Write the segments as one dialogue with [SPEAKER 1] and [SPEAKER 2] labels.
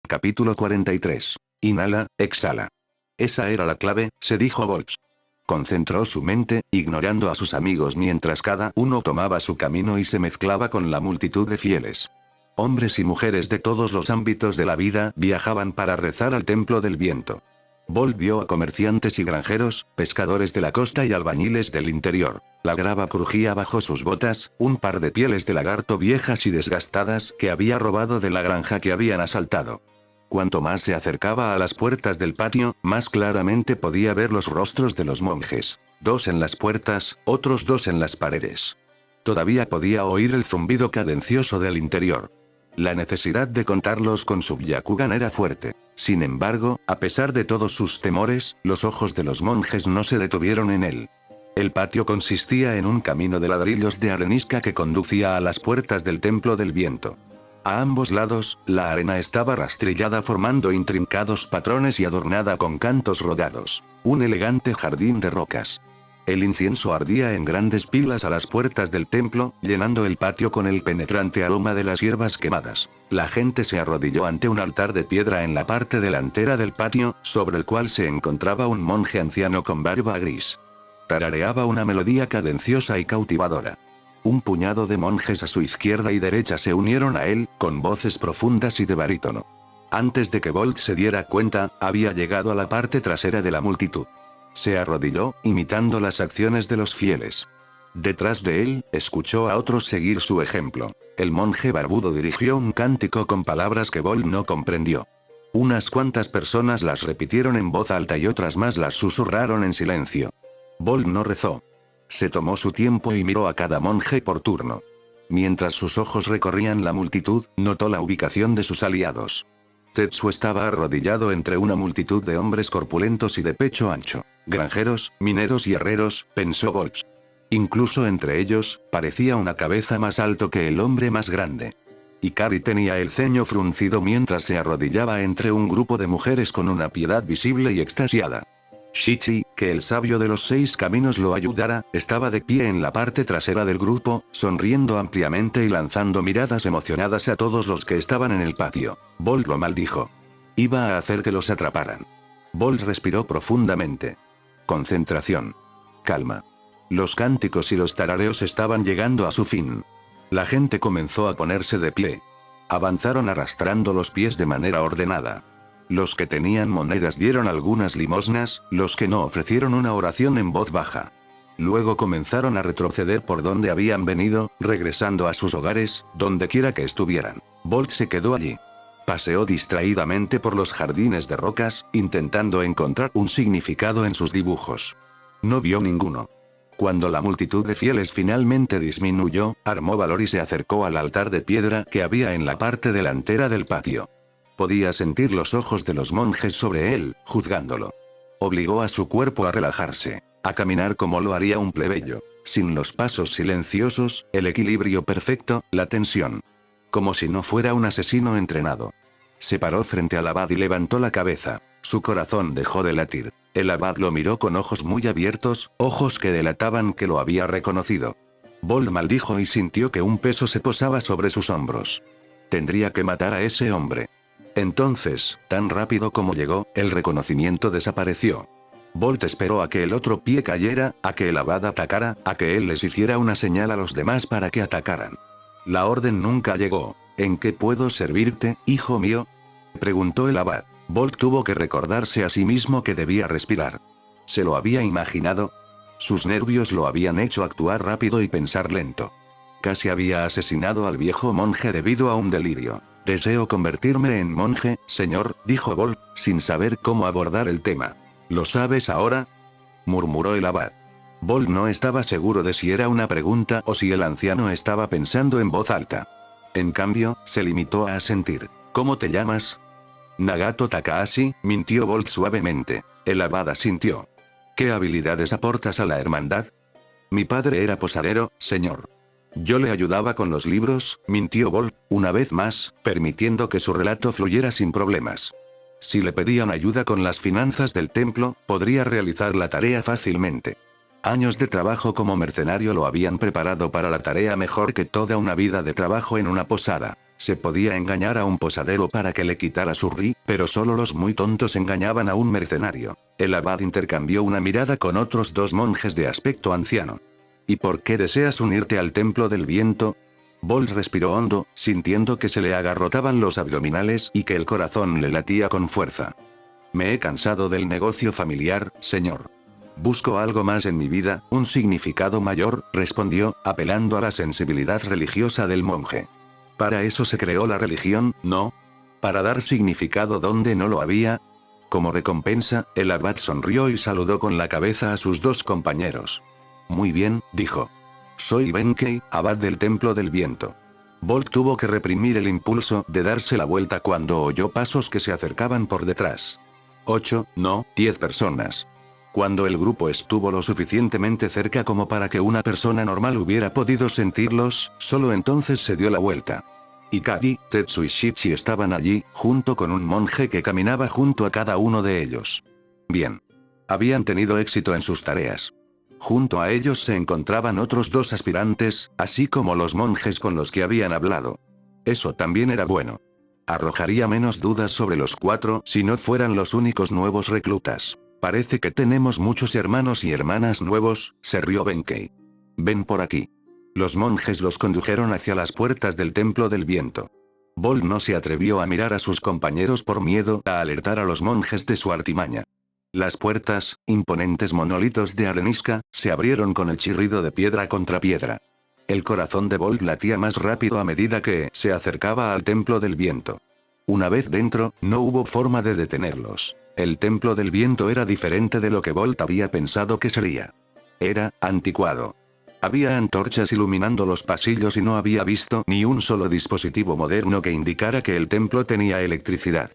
[SPEAKER 1] Capítulo 43. Inhala, exhala. Esa era la clave, se dijo Volks. Concentró su mente, ignorando a sus amigos mientras cada uno tomaba su camino y se mezclaba con la multitud de fieles. Hombres y mujeres de todos los ámbitos de la vida viajaban para rezar al templo del viento. Bolt vio a comerciantes y granjeros, pescadores de la costa y albañiles del interior. La grava crujía bajo sus botas, un par de pieles de lagarto viejas y desgastadas que había robado de la granja que habían asaltado. Cuanto más se acercaba a las puertas del patio, más claramente podía ver los rostros de los monjes. 2 en las puertas, otros 2 en las paredes. Todavía podía oír el zumbido cadencioso del interior. La necesidad de contarlos con su Byakugan era fuerte. Sin embargo, a pesar de todos sus temores, los ojos de los monjes no se detuvieron en él. El patio consistía en un camino de ladrillos de arenisca que conducía a las puertas del templo del viento. A ambos lados, la arena estaba rastrillada formando intrincados patrones y adornada con cantos rodados. Un elegante jardín de rocas. El incienso ardía en grandes pilas a las puertas del templo, llenando el patio con el penetrante aroma de las hierbas quemadas. La gente se arrodilló ante un altar de piedra en la parte delantera del patio, sobre el cual se encontraba un monje anciano con barba gris. Tarareaba una melodía cadenciosa y cautivadora. Un puñado de monjes a su izquierda y derecha se unieron a él, con voces profundas y de barítono. Antes de que Bolt se diera cuenta, había llegado a la parte trasera de la multitud. Se arrodilló, imitando las acciones de los fieles. Detrás de él, escuchó a otros seguir su ejemplo. El monje barbudo dirigió un cántico con palabras que Bolt no comprendió. Unas cuantas personas las repitieron en voz alta y otras más las susurraron en silencio. Bolt no rezó. Se tomó su tiempo y miró a cada monje por turno. Mientras sus ojos recorrían la multitud, notó la ubicación de sus aliados. Tetsu estaba arrodillado entre una multitud de hombres corpulentos y de pecho ancho. Granjeros, mineros y herreros, pensó Volks. Incluso entre ellos, parecía una cabeza más alto que el hombre más grande. Ikari tenía el ceño fruncido mientras se arrodillaba entre un grupo de mujeres con una piedad visible y extasiada. Shichi, que el sabio de los 6 caminos lo ayudara, estaba de pie en la parte trasera del grupo, sonriendo ampliamente y lanzando miradas emocionadas a todos los que estaban en el patio. Bolt lo maldijo. Iba a hacer que los atraparan. Bolt respiró profundamente. Concentración. Calma. Los cánticos y los tarareos estaban llegando a su fin. La gente comenzó a ponerse de pie. Avanzaron arrastrando los pies de manera ordenada. Los que tenían monedas dieron algunas limosnas, los que no ofrecieron una oración en voz baja. Luego comenzaron a retroceder por donde habían venido, regresando a sus hogares, donde quiera que estuvieran. Bolt se quedó allí. Paseó distraídamente por los jardines de rocas, intentando encontrar un significado en sus dibujos. No vio ninguno. Cuando la multitud de fieles finalmente disminuyó, armó valor y se acercó al altar de piedra que había en la parte delantera del patio. Podía sentir los ojos de los monjes sobre él, juzgándolo. Obligó a su cuerpo a relajarse, a caminar como lo haría un plebeyo, sin los pasos silenciosos, el equilibrio perfecto, la tensión. Como si no fuera un asesino entrenado. Se paró frente al abad y levantó la cabeza. Su corazón dejó de latir. El abad lo miró con ojos muy abiertos, ojos que delataban que lo había reconocido. Bolt maldijo y sintió que un peso se posaba sobre sus hombros. Tendría que matar a ese hombre. Entonces, tan rápido como llegó, el reconocimiento desapareció. Bolt esperó a que el otro pie cayera, a que el abad atacara, a que él les hiciera una señal a los demás para que atacaran. La orden nunca llegó. ¿En qué puedo servirte, hijo mío?, preguntó el abad. Bolt tuvo que recordarse a sí mismo que debía respirar. ¿Se lo había imaginado? Sus nervios lo habían hecho actuar rápido y pensar lento. Casi había asesinado al viejo monje debido a un delirio. Deseo convertirme en monje, señor, dijo Bolt, sin saber cómo abordar el tema. ¿Lo sabes ahora?, murmuró el abad. Bolt no estaba seguro de si era una pregunta o si el anciano estaba pensando en voz alta. En cambio, se limitó a asentir. ¿Cómo te llamas? Nagato Takahashi, mintió Bolt suavemente. El abad asintió. ¿Qué habilidades aportas a la hermandad? Mi padre era posadero, señor. Yo le ayudaba con los libros, mintió Bolt, una vez más, permitiendo que su relato fluyera sin problemas. Si le pedían ayuda con las finanzas del templo, podría realizar la tarea fácilmente. Años de trabajo como mercenario lo habían preparado para la tarea mejor que toda una vida de trabajo en una posada. Se podía engañar a un posadero para que le quitara su ri, pero solo los muy tontos engañaban a un mercenario. El abad intercambió una mirada con otros dos monjes de aspecto anciano. ¿Y por qué deseas unirte al templo del viento? Bolt respiró hondo, sintiendo que se le agarrotaban los abdominales y que el corazón le latía con fuerza. Me he cansado del negocio familiar, señor. Busco algo más en mi vida, un significado mayor, respondió, apelando a la sensibilidad religiosa del monje. Para eso se creó la religión, ¿no? Para dar significado donde no lo había. Como recompensa, el abad sonrió y saludó con la cabeza a sus dos compañeros. Muy bien, dijo. Soy Benkei, abad del Templo del Viento. Bolt tuvo que reprimir el impulso de darse la vuelta cuando oyó pasos que se acercaban por detrás. 8, no, 10 personas. Cuando el grupo estuvo lo suficientemente cerca como para que una persona normal hubiera podido sentirlos, solo entonces se dio la vuelta. Ikari, Tetsu y Shichi estaban allí, junto con un monje que caminaba junto a cada uno de ellos. Bien. Habían tenido éxito en sus tareas. Junto a ellos se encontraban otros dos aspirantes, así como los monjes con los que habían hablado. Eso también era bueno. Arrojaría menos dudas sobre los cuatro si no fueran los únicos nuevos reclutas. Parece que tenemos muchos hermanos y hermanas nuevos, se rió Benkei. Ven por aquí. Los monjes los condujeron hacia las puertas del Templo del Viento. Bolt no se atrevió a mirar a sus compañeros por miedo a alertar a los monjes de su artimaña. Las puertas, imponentes monolitos de arenisca, se abrieron con el chirrido de piedra contra piedra. El corazón de Bolt latía más rápido a medida que se acercaba al Templo del Viento. Una vez dentro, no hubo forma de detenerlos. El Templo del Viento era diferente de lo que Bolt había pensado que sería. Era anticuado. Había antorchas iluminando los pasillos y no había visto ni un solo dispositivo moderno que indicara que el templo tenía electricidad.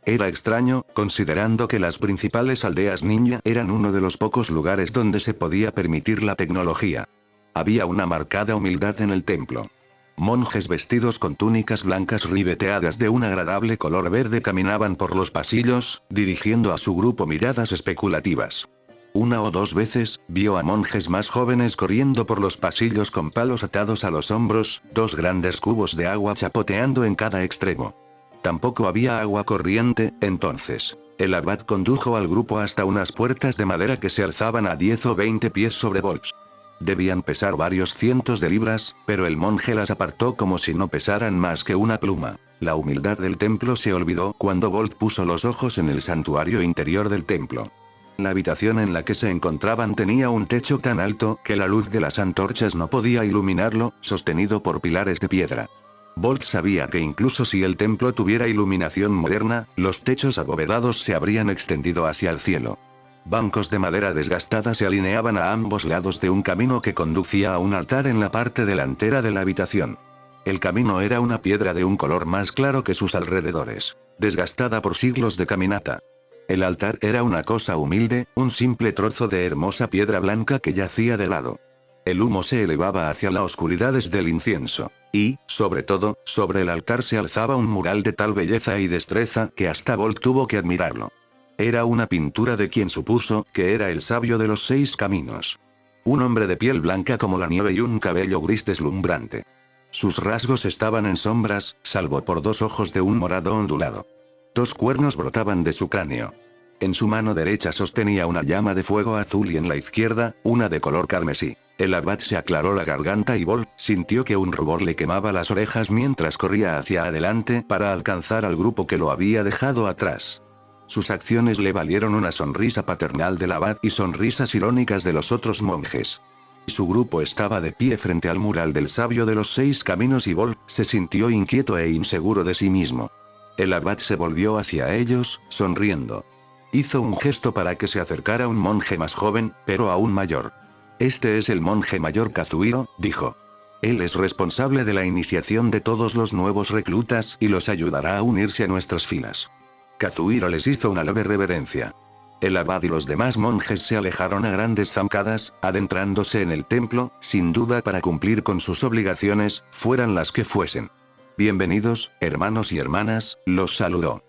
[SPEAKER 1] Era extraño, considerando que las principales aldeas ninja eran uno de los pocos lugares donde se podía permitir la tecnología. Había una marcada humildad en el templo. Monjes vestidos con túnicas blancas ribeteadas de un agradable color verde caminaban por los pasillos, dirigiendo a su grupo miradas especulativas. Una o dos veces, vio a monjes más jóvenes corriendo por los pasillos con palos atados a los hombros, dos grandes cubos de agua chapoteando en cada extremo. Tampoco había agua corriente, entonces. El abad condujo al grupo hasta unas puertas de madera que se alzaban a 10 o 20 pies sobre Bolts. Debían pesar varios cientos de libras, pero el monje las apartó como si no pesaran más que una pluma. La humildad del templo se olvidó cuando Bolt puso los ojos en el santuario interior del templo. La habitación en la que se encontraban tenía un techo tan alto que la luz de las antorchas no podía iluminarlo, sostenido por pilares de piedra. Bolt sabía que incluso si el templo tuviera iluminación moderna, los techos abovedados se habrían extendido hacia el cielo. Bancos de madera desgastada se alineaban a ambos lados de un camino que conducía a un altar en la parte delantera de la habitación. El camino era una piedra de un color más claro que sus alrededores, desgastada por siglos de caminata. El altar era una cosa humilde, un simple trozo de hermosa piedra blanca que yacía de lado. El humo se elevaba hacia la oscuridad desde el incienso. Y, sobre todo, sobre el altar se alzaba un mural de tal belleza y destreza que hasta Bolt tuvo que admirarlo. Era una pintura de quien supuso que era el sabio de los 6 caminos. Un hombre de piel blanca como la nieve y un cabello gris deslumbrante. Sus rasgos estaban en sombras, salvo por 2 ojos de un morado ondulado. 2 cuernos brotaban de su cráneo. En su mano derecha sostenía una llama de fuego azul y en la izquierda, una de color carmesí. El abad se aclaró la garganta y Bolt sintió que un rubor le quemaba las orejas mientras corría hacia adelante para alcanzar al grupo que lo había dejado atrás. Sus acciones le valieron una sonrisa paternal del abad y sonrisas irónicas de los otros monjes. Su grupo estaba de pie frente al mural del sabio de los 6 caminos y Bolt se sintió inquieto e inseguro de sí mismo. El abad se volvió hacia ellos, sonriendo. Hizo un gesto para que se acercara un monje más joven, pero aún mayor. Este es el monje mayor Kazuhiro, dijo. Él es responsable de la iniciación de todos los nuevos reclutas y los ayudará a unirse a nuestras filas. Kazuhiro les hizo una leve reverencia. El abad y los demás monjes se alejaron a grandes zancadas, adentrándose en el templo, sin duda para cumplir con sus obligaciones, fueran las que fuesen. Bienvenidos, hermanos y hermanas, los saludó.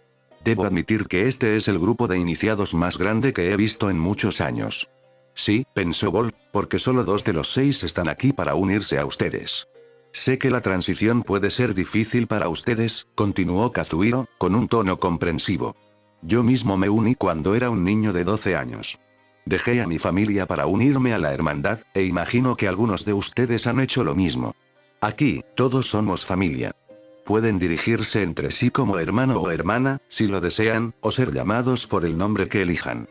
[SPEAKER 1] Debo admitir que este es el grupo de iniciados más grande que he visto en muchos años. Sí, pensó Bolt, porque solo 2 de los 6 están aquí para unirse a ustedes. Sé que la transición puede ser difícil para ustedes, continuó Kazuhiro, con un tono comprensivo. Yo mismo me uní cuando era un niño de 12 años. Dejé a mi familia para unirme a la hermandad, e imagino que algunos de ustedes han hecho lo mismo. Aquí, todos somos familia. Pueden dirigirse entre sí como hermano o hermana, si lo desean, o ser llamados por el nombre que elijan.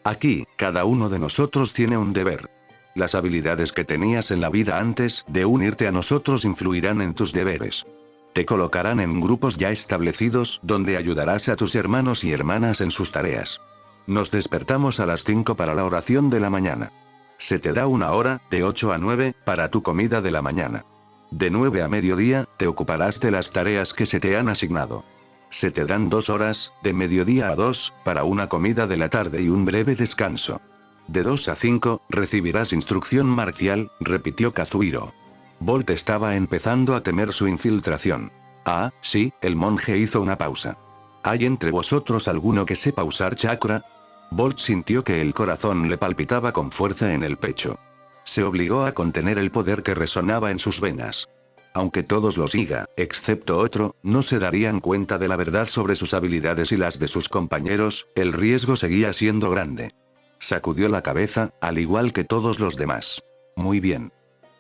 [SPEAKER 1] Aquí, cada uno de nosotros tiene un deber. Las habilidades que tenías en la vida antes de unirte a nosotros influirán en tus deberes. Te colocarán en grupos ya establecidos donde ayudarás a tus hermanos y hermanas en sus tareas. Nos despertamos a las 5 para la oración de la mañana. Se te da una hora, de 8 a 9, para tu comida de la mañana. De 9 a mediodía, te ocuparás de las tareas que se te han asignado. Se te dan 2 horas, de mediodía a 2, para una comida de la tarde y un breve descanso. De 2 a 5, recibirás instrucción marcial, repitió Kazuhiro. Bolt estaba empezando a temer su infiltración. Ah, sí, el monje hizo una pausa. ¿Hay entre vosotros alguno que sepa usar chakra? Bolt sintió que el corazón le palpitaba con fuerza en el pecho. Se obligó a contener el poder que resonaba en sus venas. Aunque todos los Iga, excepto otro, no se darían cuenta de la verdad sobre sus habilidades y las de sus compañeros, el riesgo seguía siendo grande. Sacudió la cabeza, al igual que todos los demás. Muy bien.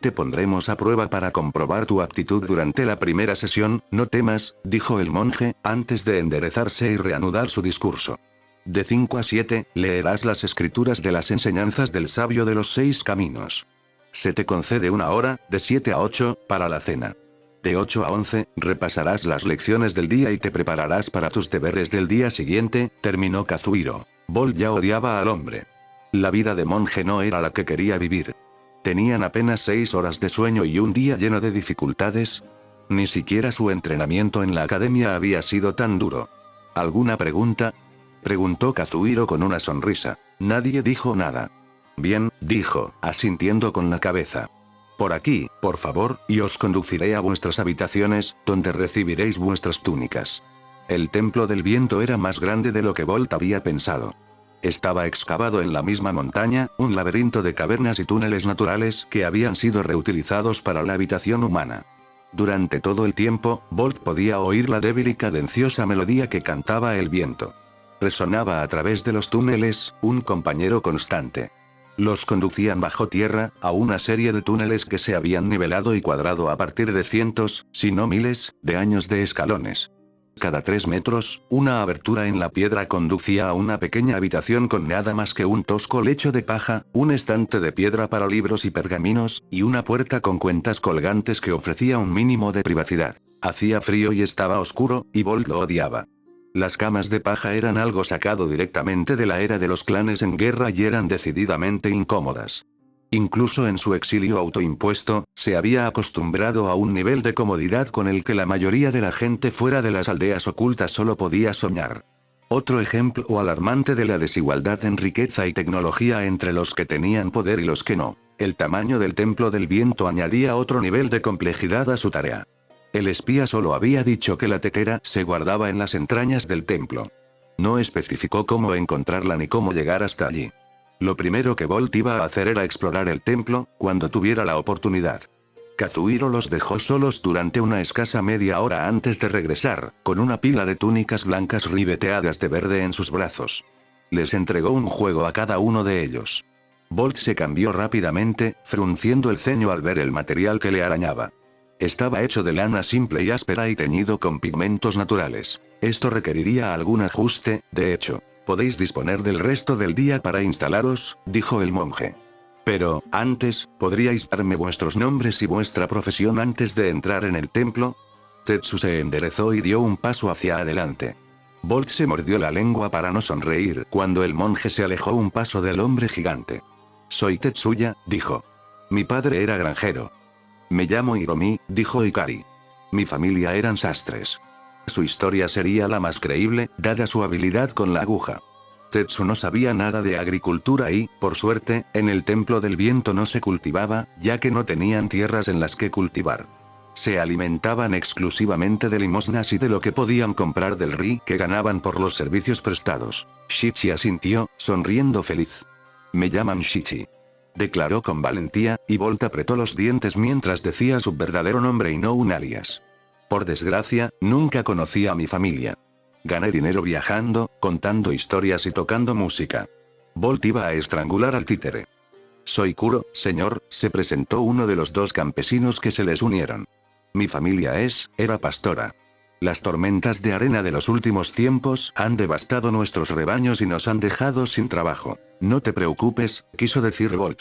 [SPEAKER 1] Te pondremos a prueba para comprobar tu aptitud durante la primera sesión, no temas, dijo el monje, antes de enderezarse y reanudar su discurso. De 5 a 7, leerás las escrituras de las enseñanzas del sabio de los 6 caminos. Se te concede una hora, de 7 a 8, para la cena. De 8 a 11, repasarás las lecciones del día y te prepararás para tus deberes del día siguiente, terminó Kazuhiro. Bolt ya odiaba al hombre. La vida de monje no era la que quería vivir. Tenían apenas 6 horas de sueño y un día lleno de dificultades. Ni siquiera su entrenamiento en la academia había sido tan duro. ¿Alguna pregunta? Preguntó Kazuhiro con una sonrisa. Nadie dijo nada. Bien, dijo, asintiendo con la cabeza. Por aquí, por favor, y os conduciré a vuestras habitaciones, donde recibiréis vuestras túnicas. El templo del viento era más grande de lo que Bolt había pensado. Estaba excavado en la misma montaña, un laberinto de cavernas y túneles naturales que habían sido reutilizados para la habitación humana. Durante todo el tiempo, Bolt podía oír la débil y cadenciosa melodía que cantaba el viento. Resonaba a través de los túneles, un compañero constante. Los conducían bajo tierra, a una serie de túneles que se habían nivelado y cuadrado a partir de cientos, si no miles, de años de escalones. Cada 3 metros, una abertura en la piedra conducía a una pequeña habitación con nada más que un tosco lecho de paja, un estante de piedra para libros y pergaminos, y una puerta con cuentas colgantes que ofrecía un mínimo de privacidad. Hacía frío y estaba oscuro, y Bolt lo odiaba. Las camas de paja eran algo sacado directamente de la era de los clanes en guerra y eran decididamente incómodas. Incluso en su exilio autoimpuesto, se había acostumbrado a un nivel de comodidad con el que la mayoría de la gente fuera de las aldeas ocultas solo podía soñar. Otro ejemplo alarmante de la desigualdad en riqueza y tecnología entre los que tenían poder y los que no. El tamaño del templo del viento añadía otro nivel de complejidad a su tarea. El espía solo había dicho que la tetera se guardaba en las entrañas del templo. No especificó cómo encontrarla ni cómo llegar hasta allí. Lo primero que Bolt iba a hacer era explorar el templo, cuando tuviera la oportunidad. Kazuhiro los dejó solos durante una escasa media hora antes de regresar, con una pila de túnicas blancas ribeteadas de verde en sus brazos. Les entregó un juego a cada uno de ellos. Bolt se cambió rápidamente, frunciendo el ceño al ver el material que le arañaba. Estaba hecho de lana simple y áspera y teñido con pigmentos naturales. Esto requeriría algún ajuste, de hecho. Podéis disponer del resto del día para instalaros, dijo el monje. Pero, antes, ¿podríais darme vuestros nombres y vuestra profesión antes de entrar en el templo? Tetsu se enderezó y dio un paso hacia adelante. Bolt se mordió la lengua para no sonreír cuando el monje se alejó un paso del hombre gigante. Soy Tetsuya, dijo. Mi padre era granjero. Me llamo Hiromi, dijo Hikari. Mi familia eran sastres. Su historia sería la más creíble, dada su habilidad con la aguja. Tetsu no sabía nada de agricultura y, por suerte, en el templo del viento no se cultivaba, ya que no tenían tierras en las que cultivar. Se alimentaban exclusivamente de limosnas y de lo que podían comprar del ri que ganaban por los servicios prestados. Shichi asintió, sonriendo feliz. Me llaman Shichi. declaró con valentía, y Bolt apretó los dientes mientras decía su verdadero nombre y no un alias. Por desgracia, nunca conocí a mi familia. Gané dinero viajando, contando historias y tocando música. Bolt iba a estrangular al títere. Soy Kuro, señor, se presentó uno de los dos campesinos que se les unieron. Mi familia era pastora. Las tormentas de arena de los últimos tiempos han devastado nuestros rebaños y nos han dejado sin trabajo. No te preocupes, quiso decir Bolt.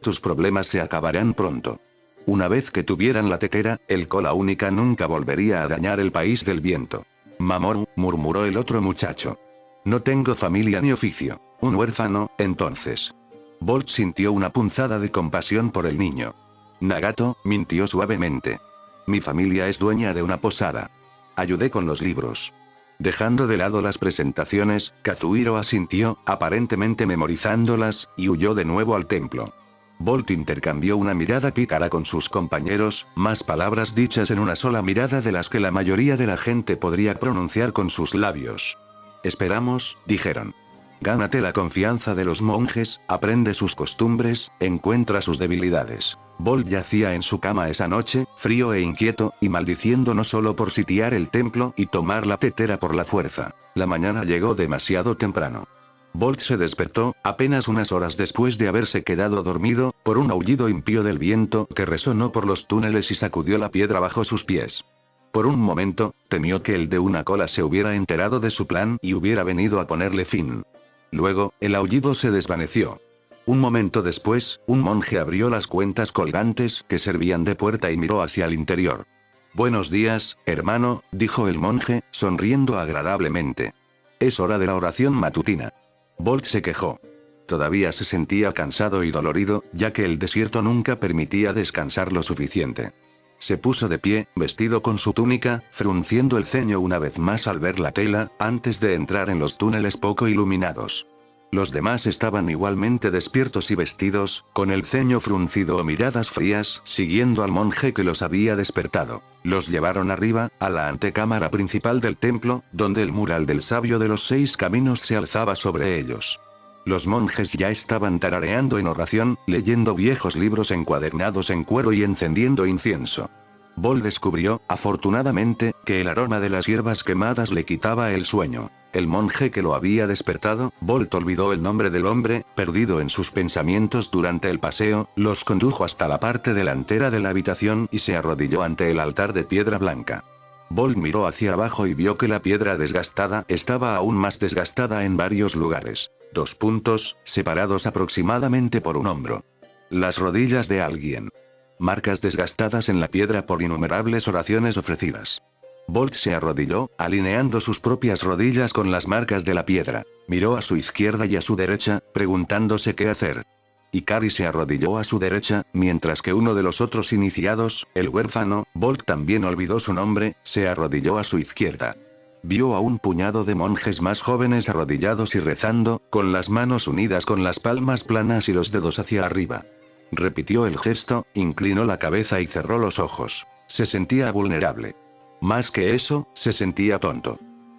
[SPEAKER 1] Tus problemas se acabarán pronto. Una vez que tuvieran la tetera, el cola única nunca volvería a dañar el país del viento. Mamón, murmuró el otro muchacho. No tengo familia ni oficio. Un huérfano, entonces. Bolt sintió una punzada de compasión por el niño. Nagato, mintió suavemente. Mi familia es dueña de una posada. Ayudé con los libros. Dejando de lado las presentaciones, Kazuhiro asintió, aparentemente memorizándolas, y huyó de nuevo al templo. Bolt intercambió una mirada pícara con sus compañeros, más palabras dichas en una sola mirada de las que la mayoría de la gente podría pronunciar con sus labios. Esperamos, dijeron. Gánate la confianza de los monjes, aprende sus costumbres, encuentra sus debilidades. Bolt yacía en su cama esa noche, frío e inquieto, y maldiciendo no solo por sitiar el templo y tomar la tetera por la fuerza. La mañana llegó demasiado temprano. Bolt se despertó, apenas unas horas después de haberse quedado dormido, por un aullido impío del viento que resonó por los túneles y sacudió la piedra bajo sus pies. Por un momento, temió que el de una cola se hubiera enterado de su plan y hubiera venido a ponerle fin. Luego, el aullido se desvaneció. Un momento después, un monje abrió las cuentas colgantes que servían de puerta y miró hacia el interior. Buenos días, hermano, dijo el monje, sonriendo agradablemente. Es hora de la oración matutina. Bolt se quejó. Todavía se sentía cansado y dolorido, ya que el desierto nunca permitía descansar lo suficiente. Se puso de pie, vestido con su túnica, frunciendo el ceño una vez más al ver la tela, antes de entrar en los túneles poco iluminados. Los demás estaban igualmente despiertos y vestidos, con el ceño fruncido o miradas frías, siguiendo al monje que los había despertado. Los llevaron arriba, a la antecámara principal del templo, donde el mural del sabio de los 6 caminos se alzaba sobre ellos. Los monjes ya estaban tarareando en oración, leyendo viejos libros encuadernados en cuero y encendiendo incienso. Bolt descubrió, afortunadamente, que el aroma de las hierbas quemadas le quitaba el sueño. El monje que lo había despertado, Bolt olvidó el nombre del hombre, perdido en sus pensamientos durante el paseo, los condujo hasta la parte delantera de la habitación y se arrodilló ante el altar de piedra blanca. Bolt miró hacia abajo y vio que la piedra desgastada estaba aún más desgastada en varios lugares. 2 puntos, separados aproximadamente por un hombro. Las rodillas de alguien. Marcas desgastadas en la piedra por innumerables oraciones ofrecidas. Bolt se arrodilló, alineando sus propias rodillas con las marcas de la piedra. Miró a su izquierda y a su derecha, preguntándose qué hacer. Ikari se arrodilló a su derecha, mientras que uno de los otros iniciados, el huérfano, Bolt también olvidó su nombre, se arrodilló a su izquierda. Vio a un puñado de monjes más jóvenes arrodillados y rezando, con las manos unidas con las palmas planas y los dedos hacia arriba. Repitió el gesto, inclinó la cabeza y cerró los ojos. Se sentía vulnerable. Más que eso, se sentía tonto.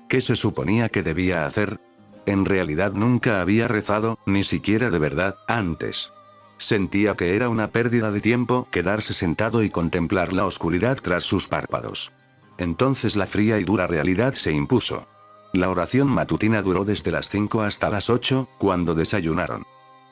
[SPEAKER 1] ¿Qué se suponía que debía hacer? En realidad nunca había rezado, ni siquiera de verdad, antes. Sentía que era una pérdida de tiempo quedarse sentado y contemplar la oscuridad tras sus párpados. Entonces la fría y dura realidad se impuso. La oración matutina duró desde las 5 hasta las 8, cuando desayunaron.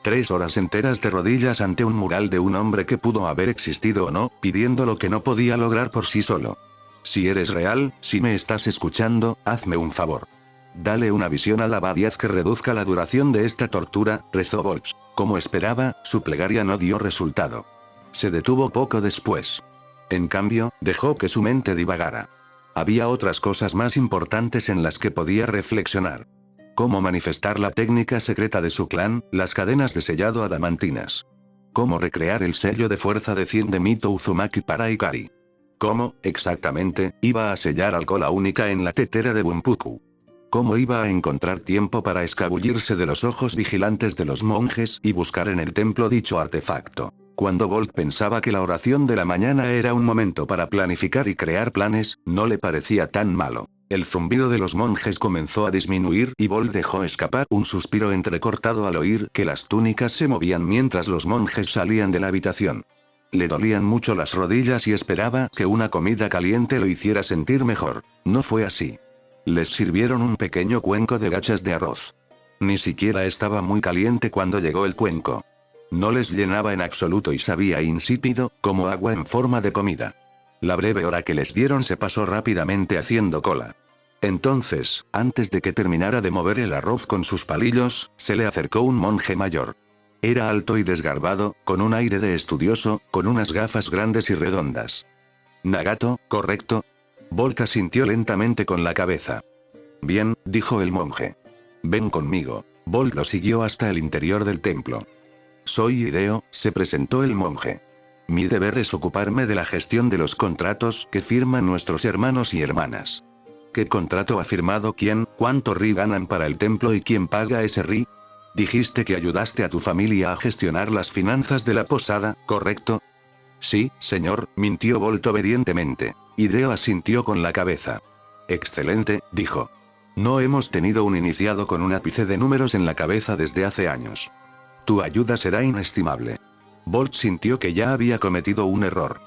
[SPEAKER 1] 3 horas enteras de rodillas ante un mural de un hombre que pudo haber existido o no, pidiendo lo que no podía lograr por sí solo. Si eres real, si me estás escuchando, hazme un favor. Dale una visión a la abad y haz que reduzca la duración de esta tortura, rezó Bolt. Como esperaba, su plegaria no dio resultado. Se detuvo poco después. En cambio, dejó que su mente divagara. Había otras cosas más importantes en las que podía reflexionar. Cómo manifestar la técnica secreta de su clan, las cadenas de sellado adamantinas. Cómo recrear el sello de fuerza de 100 de Mito Uzumaki para Ikari. Cómo, exactamente, iba a sellar al cola única en la tetera de Bunpuku. Cómo iba a encontrar tiempo para escabullirse de los ojos vigilantes de los monjes y buscar en el templo dicho artefacto. Cuando Bolt pensaba que la oración de la mañana era un momento para planificar y crear planes, no le parecía tan malo. El zumbido de los monjes comenzó a disminuir y Bolt dejó escapar un suspiro entrecortado al oír que las túnicas se movían mientras los monjes salían de la habitación. Le dolían mucho las rodillas y esperaba que una comida caliente lo hiciera sentir mejor. No fue así. Les sirvieron un pequeño cuenco de gachas de arroz. Ni siquiera estaba muy caliente cuando llegó el cuenco. No les llenaba en absoluto y sabía insípido, como agua en forma de comida. La breve hora que les dieron se pasó rápidamente haciendo cola. Entonces, antes de que terminara de mover el arroz con sus palillos, se le acercó un monje mayor. Era alto y desgarbado, con un aire de estudioso, con unas gafas grandes y redondas. Nagato, ¿correcto? Bolt asintió lentamente con la cabeza. Bien, dijo el monje. Ven conmigo. Bolt lo siguió hasta el interior del templo. Soy Hideo, se presentó el monje. Mi deber es ocuparme de la gestión de los contratos que firman nuestros hermanos y hermanas. ¿Qué contrato ha firmado quién? ¿Cuánto ri ganan para el templo y quién paga ese ri? Dijiste que ayudaste a tu familia a gestionar las finanzas de la posada, ¿correcto? Sí, señor, mintió Bolt obedientemente. Hideo asintió con la cabeza. Excelente, dijo. No hemos tenido un iniciado con un ápice de números en la cabeza desde hace años. Tu ayuda será inestimable. Bolt sintió que ya había cometido un error.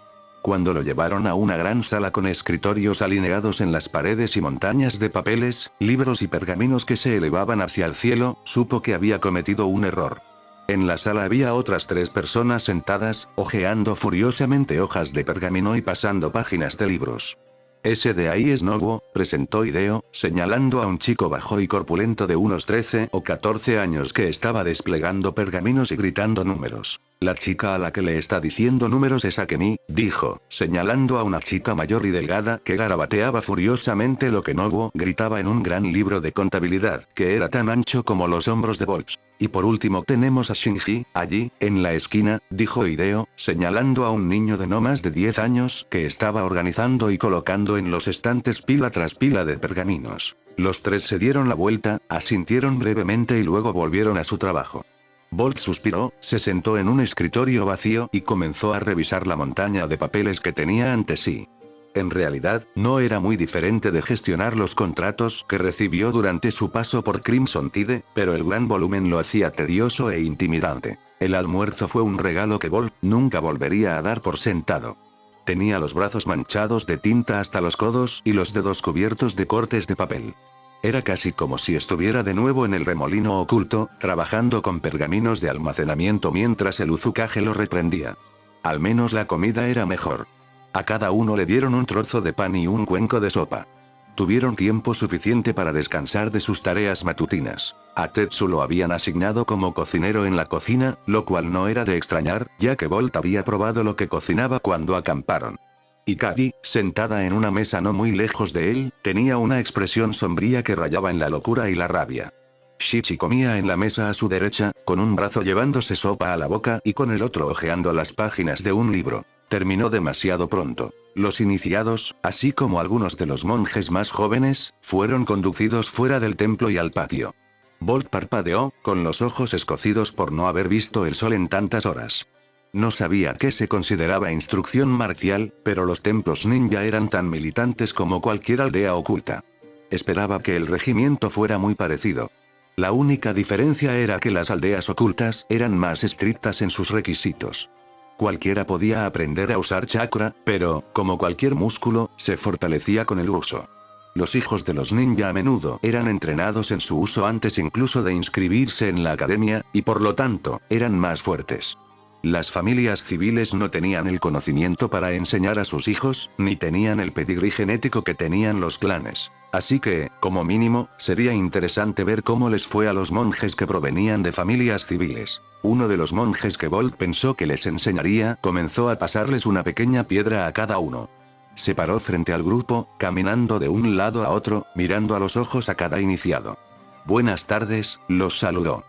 [SPEAKER 1] Cuando lo llevaron a una gran sala con escritorios alineados en las paredes y montañas de papeles, libros y pergaminos que se elevaban hacia el cielo, supo que había cometido un error. En la sala había otras 3 personas sentadas, hojeando furiosamente hojas de pergamino y pasando páginas de libros. Ese de ahí es Nobuo, presentó Hideo, señalando a un chico bajo y corpulento de unos 13 o 14 años que estaba desplegando pergaminos y gritando números. La chica a la que le está diciendo números es Akemi, dijo, señalando a una chica mayor y delgada que garabateaba furiosamente lo que Nobuo gritaba en un gran libro de contabilidad, que era tan ancho como los hombros de Bolt. Y por último tenemos a Shinji, allí, en la esquina, dijo Hideo, señalando a un niño de no más de 10 años que estaba organizando y colocando en los estantes pila tras pila de pergaminos. Los 3 se dieron la vuelta, asintieron brevemente y luego volvieron a su trabajo. Bolt suspiró, se sentó en un escritorio vacío y comenzó a revisar la montaña de papeles que tenía ante sí. En realidad, no era muy diferente de gestionar los contratos que recibió durante su paso por Crimson Tide, pero el gran volumen lo hacía tedioso e intimidante. El almuerzo fue un regalo que Bolt nunca volvería a dar por sentado. Tenía los brazos manchados de tinta hasta los codos y los dedos cubiertos de cortes de papel. Era casi como si estuviera de nuevo en el remolino oculto, trabajando con pergaminos de almacenamiento mientras el Uzukaje lo reprendía. Al menos la comida era mejor. A cada uno le dieron un trozo de pan y un cuenco de sopa. Tuvieron tiempo suficiente para descansar de sus tareas matutinas. A Tetsu lo habían asignado como cocinero en la cocina, lo cual no era de extrañar, ya que Bolt había probado lo que cocinaba cuando acamparon. Ikari, sentada en una mesa no muy lejos de él, tenía una expresión sombría que rayaba en la locura y la rabia. Shichi comía en la mesa a su derecha, con un brazo llevándose sopa a la boca y con el otro hojeando las páginas de un libro. Terminó demasiado pronto. Los iniciados, así como algunos de los monjes más jóvenes, fueron conducidos fuera del templo y al patio. Bolt parpadeó, con los ojos escocidos por no haber visto el sol en tantas horas. No sabía qué se consideraba instrucción marcial, pero los templos ninja eran tan militantes como cualquier aldea oculta. Esperaba que el regimiento fuera muy parecido. La única diferencia era que las aldeas ocultas eran más estrictas en sus requisitos. Cualquiera podía aprender a usar chakra, pero, como cualquier músculo, se fortalecía con el uso. Los hijos de los ninja a menudo eran entrenados en su uso antes incluso de inscribirse en la academia, y por lo tanto, eran más fuertes. Las familias civiles no tenían el conocimiento para enseñar a sus hijos, ni tenían el pedigrí genético que tenían los clanes. Así que, como mínimo, sería interesante ver cómo les fue a los monjes que provenían de familias civiles. Uno de los monjes que Bolt pensó que les enseñaría, comenzó a pasarles una pequeña piedra a cada uno. Se paró frente al grupo, caminando de un lado a otro, mirando a los ojos a cada iniciado. Buenas tardes, los saludó.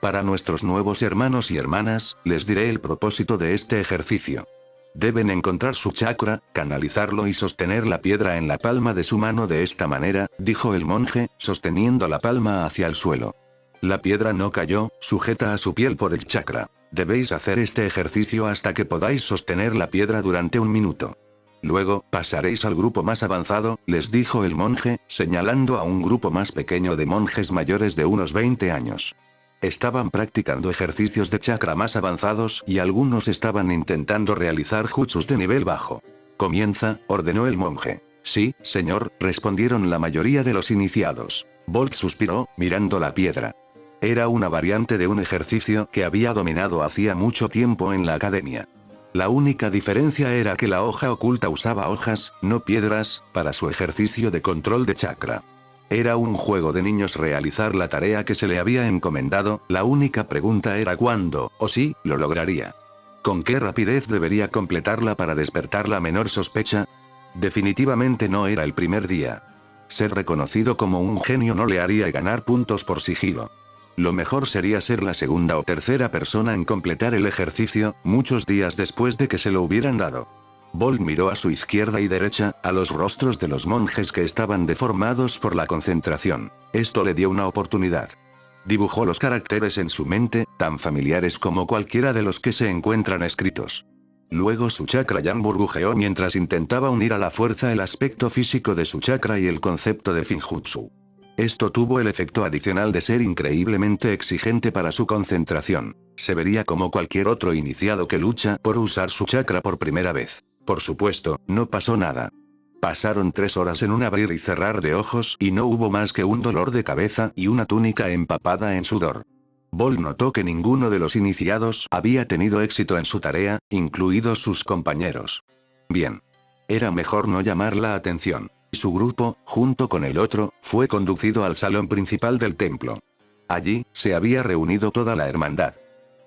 [SPEAKER 1] Para nuestros nuevos hermanos y hermanas, les diré el propósito de este ejercicio. Deben encontrar su chakra, canalizarlo y sostener la piedra en la palma de su mano de esta manera, dijo el monje, sosteniendo la palma hacia el suelo. La piedra no cayó, sujeta a su piel por el chakra. Debéis hacer este ejercicio hasta que podáis sostener la piedra durante 1 minuto. Luego, pasaréis al grupo más avanzado, les dijo el monje, señalando a un grupo más pequeño de monjes mayores de unos 20 años. Estaban practicando ejercicios de chakra más avanzados y algunos estaban intentando realizar jutsus de nivel bajo. Comienza, ordenó el monje. Sí, señor, respondieron la mayoría de los iniciados. Bolt suspiró, mirando la piedra. Era una variante de un ejercicio que había dominado hacía mucho tiempo en la academia. La única diferencia era que la hoja oculta usaba hojas, no piedras, para su ejercicio de control de chakra. Era un juego de niños realizar la tarea que se le había encomendado, la única pregunta era cuándo, o si, lo lograría. ¿Con qué rapidez debería completarla para despertar la menor sospecha? Definitivamente no era el primer día. Ser reconocido como un genio no le haría ganar puntos por sigilo. Lo mejor sería ser la segunda o tercera persona en completar el ejercicio, muchos días después de que se lo hubieran dado. Bolt miró a su izquierda y derecha, a los rostros de los monjes que estaban deformados por la concentración. Esto le dio una oportunidad. Dibujó los caracteres en su mente, tan familiares como cualquiera de los que se encuentran escritos. Luego su chakra yang burbujeó mientras intentaba unir a la fuerza el aspecto físico de su chakra y el concepto de Finjutsu. Esto tuvo el efecto adicional de ser increíblemente exigente para su concentración. Se vería como cualquier otro iniciado que lucha por usar su chakra por primera vez. Por supuesto, no pasó nada. Pasaron 3 horas en un abrir y cerrar de ojos y no hubo más que un dolor de cabeza y una túnica empapada en sudor. Bolt notó que ninguno de los iniciados había tenido éxito en su tarea, incluidos sus compañeros. Bien. Era mejor no llamar la atención. Su grupo, junto con el otro, fue conducido al salón principal del templo. Allí, se había reunido toda la hermandad.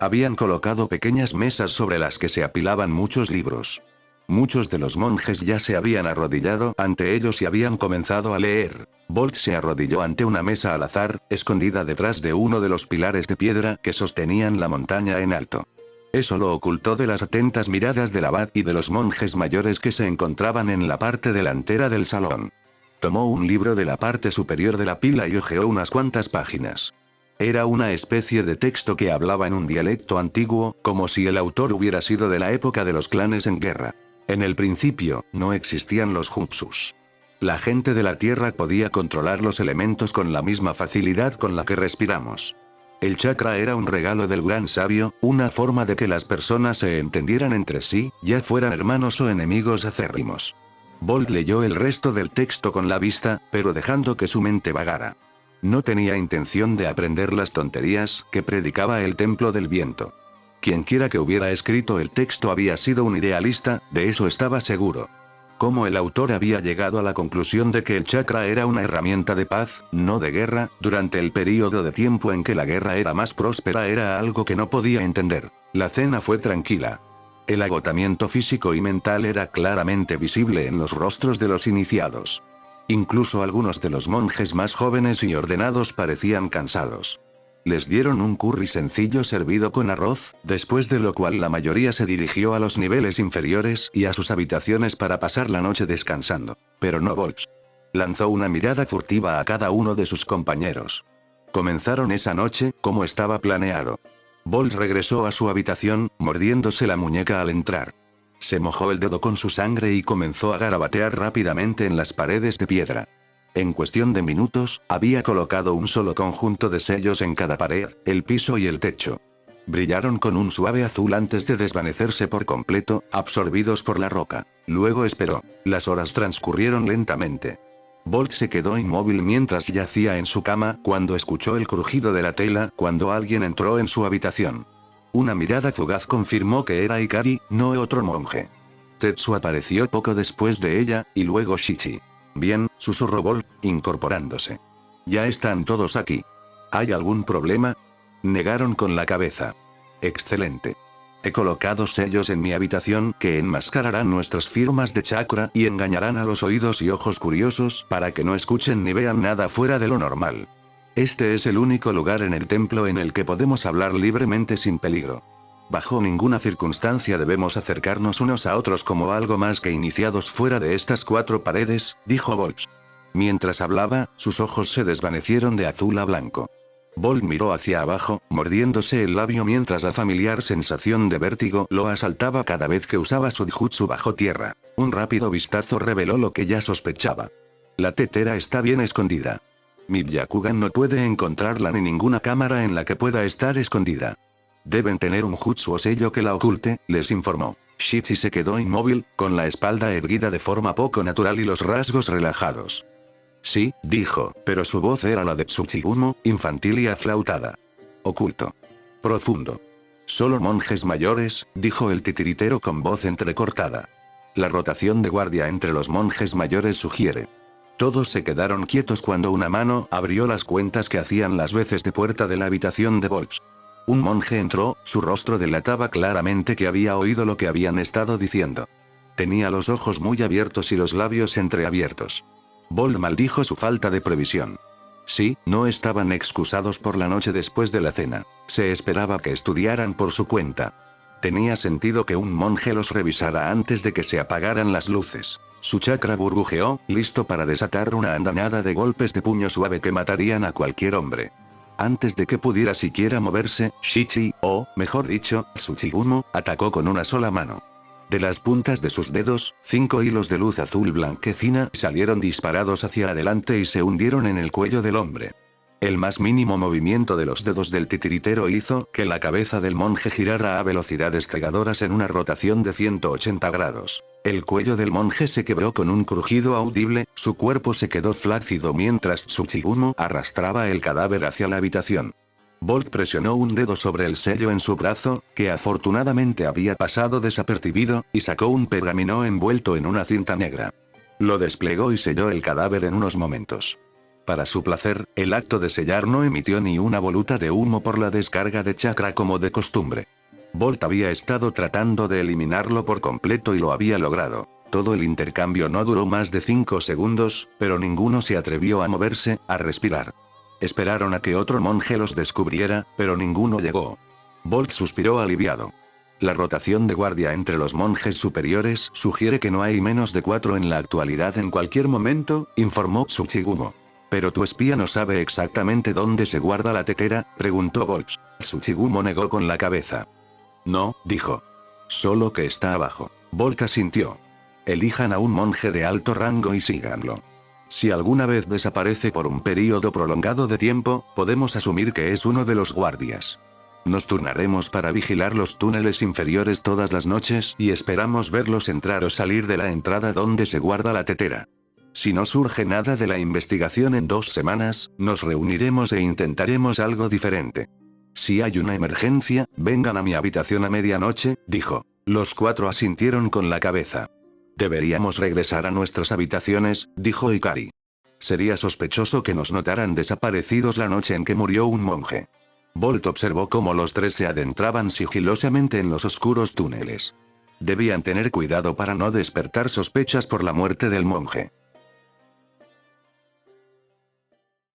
[SPEAKER 1] Habían colocado pequeñas mesas sobre las que se apilaban muchos libros. Muchos de los monjes ya se habían arrodillado ante ellos y habían comenzado a leer. Bolt se arrodilló ante una mesa al azar, escondida detrás de uno de los pilares de piedra que sostenían la montaña en alto. Eso lo ocultó de las atentas miradas del abad y de los monjes mayores que se encontraban en la parte delantera del salón. Tomó un libro de la parte superior de la pila y hojeó unas cuantas páginas. Era una especie de texto que hablaba en un dialecto antiguo, como si el autor hubiera sido de la época de los clanes en guerra. En el principio, no existían los jutsus. La gente de la tierra podía controlar los elementos con la misma facilidad con la que respiramos. El chakra era un regalo del gran sabio, una forma de que las personas se entendieran entre sí, ya fueran hermanos o enemigos acérrimos. Bolt leyó el resto del texto con la vista, pero dejando que su mente vagara. No tenía intención de aprender las tonterías que predicaba el templo del viento. Quienquiera que hubiera escrito el texto había sido un idealista, de eso estaba seguro. Como el autor había llegado a la conclusión de que el chakra era una herramienta de paz, no de guerra, durante el período de tiempo en que la guerra era más próspera era algo que no podía entender. La cena fue tranquila. El agotamiento físico y mental era claramente visible en los rostros de los iniciados. Incluso algunos de los monjes más jóvenes y ordenados parecían cansados. Les dieron un curry sencillo servido con arroz, después de lo cual la mayoría se dirigió a los niveles inferiores y a sus habitaciones para pasar la noche descansando. Pero no Bolt. Lanzó una mirada furtiva a cada uno de sus compañeros. Comenzaron esa noche, como estaba planeado. Bolt regresó a su habitación, mordiéndose la muñeca al entrar. Se mojó el dedo con su sangre y comenzó a garabatear rápidamente en las paredes de piedra. En cuestión de minutos, había colocado un solo conjunto de sellos en cada pared, el piso y el techo. Brillaron con un suave azul antes de desvanecerse por completo, absorbidos por la roca. Luego esperó. Las horas transcurrieron lentamente. Bolt se quedó inmóvil mientras yacía en su cama cuando escuchó el crujido de la tela cuando alguien entró en su habitación. Una mirada fugaz confirmó que era Ikari, no otro monje. Tetsu apareció poco después de ella, y luego Shichi. Bien, susurró Bolt, incorporándose. Ya están todos aquí. ¿Hay algún problema? Negaron con la cabeza. Excelente. He colocado sellos en mi habitación que enmascararán nuestras firmas de chakra y engañarán a los oídos y ojos curiosos para que no escuchen ni vean nada fuera de lo normal. Este es el único lugar en el templo en el que podemos hablar libremente sin peligro. Bajo ninguna circunstancia debemos acercarnos unos a otros como algo más que iniciados fuera de estas 4 paredes, dijo Bolt. Mientras hablaba, sus ojos se desvanecieron de azul a blanco. Bolt miró hacia abajo, mordiéndose el labio mientras la familiar sensación de vértigo lo asaltaba cada vez que usaba su jutsu bajo tierra. Un rápido vistazo reveló lo que ya sospechaba. La tetera está bien escondida. Mi Byakugan no puede encontrarla ni ninguna cámara en la que pueda estar escondida. Deben tener un jutsu o sello que la oculte, les informó. Shichi se quedó inmóvil, con la espalda erguida de forma poco natural y los rasgos relajados. Sí, dijo, pero su voz era la de Tsuchigumo, infantil y aflautada. Oculto. Profundo. Solo monjes mayores, dijo el titiritero con voz entrecortada. La rotación de guardia entre los monjes mayores sugiere. Todos se quedaron quietos cuando una mano abrió las cuentas que hacían las veces de puerta de la habitación de Bolts. Un monje entró, su rostro delataba claramente que había oído lo que habían estado diciendo. Tenía los ojos muy abiertos y los labios entreabiertos. Bolt maldijo su falta de previsión. Sí, no estaban excusados por la noche después de la cena. Se esperaba que estudiaran por su cuenta. Tenía sentido que un monje los revisara antes de que se apagaran las luces. Su chakra burbujeó, listo para desatar una andanada de golpes de puño suave que matarían a cualquier hombre. Antes de que pudiera siquiera moverse, Shichi, o, mejor dicho, Tsuchigumo, atacó con una sola mano. De las puntas de sus dedos, 5 hilos de luz azul blanquecina salieron disparados hacia adelante y se hundieron en el cuello del hombre. El más mínimo movimiento de los dedos del titiritero hizo que la cabeza del monje girara a velocidades cegadoras en una rotación de 180 grados. El cuello del monje se quebró con un crujido audible, su cuerpo se quedó flácido mientras Tsuchigumo arrastraba el cadáver hacia la habitación. Bolt presionó un dedo sobre el sello en su brazo, que afortunadamente había pasado desapercibido, y sacó un pergamino envuelto en una cinta negra. Lo desplegó y selló el cadáver en unos momentos. Para su placer, el acto de sellar no emitió ni una voluta de humo por la descarga de chakra como de costumbre. Bolt había estado tratando de eliminarlo por completo y lo había logrado. Todo el intercambio no duró más de 5 segundos, pero ninguno se atrevió a moverse, a respirar. Esperaron a que otro monje los descubriera, pero ninguno llegó. Bolt suspiró aliviado. La rotación de guardia entre los monjes superiores sugiere que no hay menos de 4 en la actualidad en cualquier momento, informó Tsuchigumo. ¿Pero tu espía no sabe exactamente dónde se guarda la tetera?, preguntó Bolt. Tsuchigumo negó con la cabeza. No, dijo. Solo que está abajo. Bolt asintió. Elijan a un monje de alto rango y síganlo. Si alguna vez desaparece por un período prolongado de tiempo, podemos asumir que es uno de los guardias. Nos turnaremos para vigilar los túneles inferiores todas las noches y esperamos verlos entrar o salir de la entrada donde se guarda la tetera. Si no surge nada de la investigación en 2 semanas, nos reuniremos e intentaremos algo diferente. Si hay una emergencia, vengan a mi habitación a medianoche, dijo. Los 4 asintieron con la cabeza. Deberíamos regresar a nuestras habitaciones, dijo Ikari. Sería sospechoso que nos notaran desaparecidos la noche en que murió un monje. Bolt observó cómo los 3 se adentraban sigilosamente en los oscuros túneles. Debían tener cuidado para no despertar sospechas por la muerte del monje.